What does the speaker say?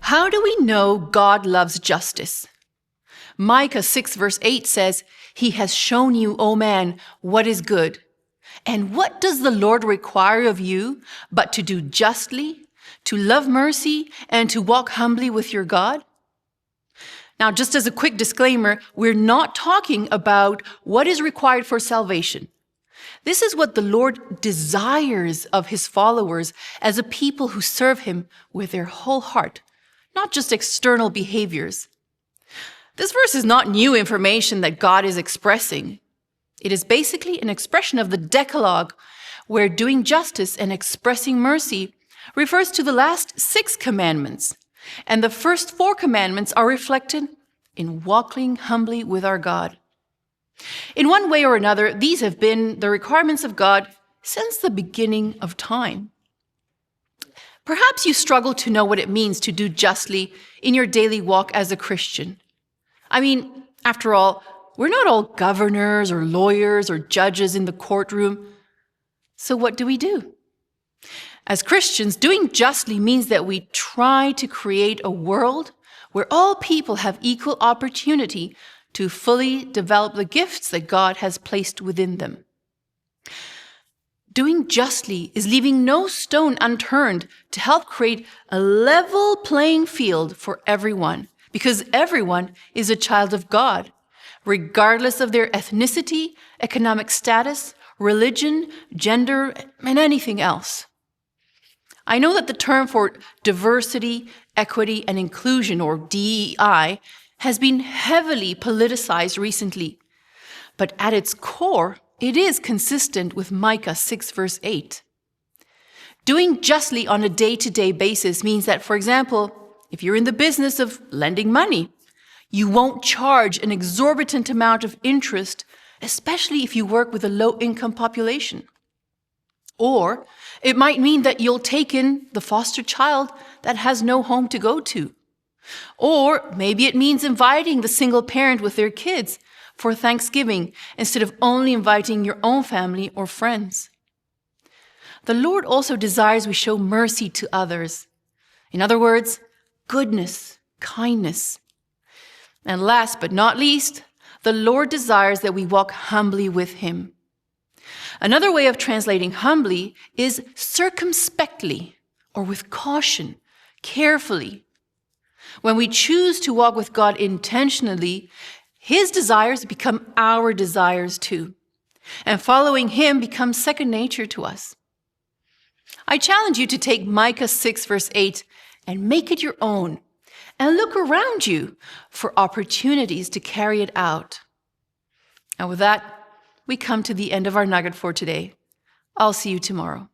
How do we know God loves justice? Micah 6 verse 8 says, "He has shown you, O man, what is good. And what does the Lord require of you but to do justly, to love mercy, and to walk humbly with your God?" Now, just as a quick disclaimer, we're not talking about what is required for salvation. This is what the Lord desires of his followers as a people who serve him with their whole heart, not just external behaviors. This verse is not new information that God is expressing. It is basically an expression of the Decalogue, where doing justice and expressing mercy refers to the last 6 commandments, and the first 4 commandments are reflected in walking humbly with our God. In one way or another, these have been the requirements of God since the beginning of time. Perhaps you struggle to know what it means to do justly in your daily walk as a Christian. I mean, after all, we're not all governors or lawyers or judges in the courtroom. So what do we do? As Christians, doing justly means that we try to create a world where all people have equal opportunity to fully develop the gifts that God has placed within them. Doing justly is leaving no stone unturned to help create a level playing field for everyone, because everyone is a child of God, regardless of their ethnicity, economic status, religion, gender, and anything else. I know that the term for diversity, equity, and inclusion, or DEI, has been heavily politicized recently, but at its core, it is consistent with Micah 6 verse 8. Doing justly on a day-to-day basis means that, for example, if you're in the business of lending money, you won't charge an exorbitant amount of interest, especially if you work with a low-income population. Or it might mean that you'll take in the foster child that has no home to go to. Or maybe it means inviting the single parent with their kids for Thanksgiving instead of only inviting your own family or friends. The Lord also desires we show mercy to others. In other words, goodness, kindness. And last but not least, the Lord desires that we walk humbly with him. Another way of translating humbly is circumspectly, or with caution, carefully. When we choose to walk with God intentionally, his desires become our desires too, and following him becomes second nature to us. I challenge you to take Micah 6 verse 8 and make it your own, and look around you for opportunities to carry it out. And with that, we come to the end of our nugget for today. I'll see you tomorrow.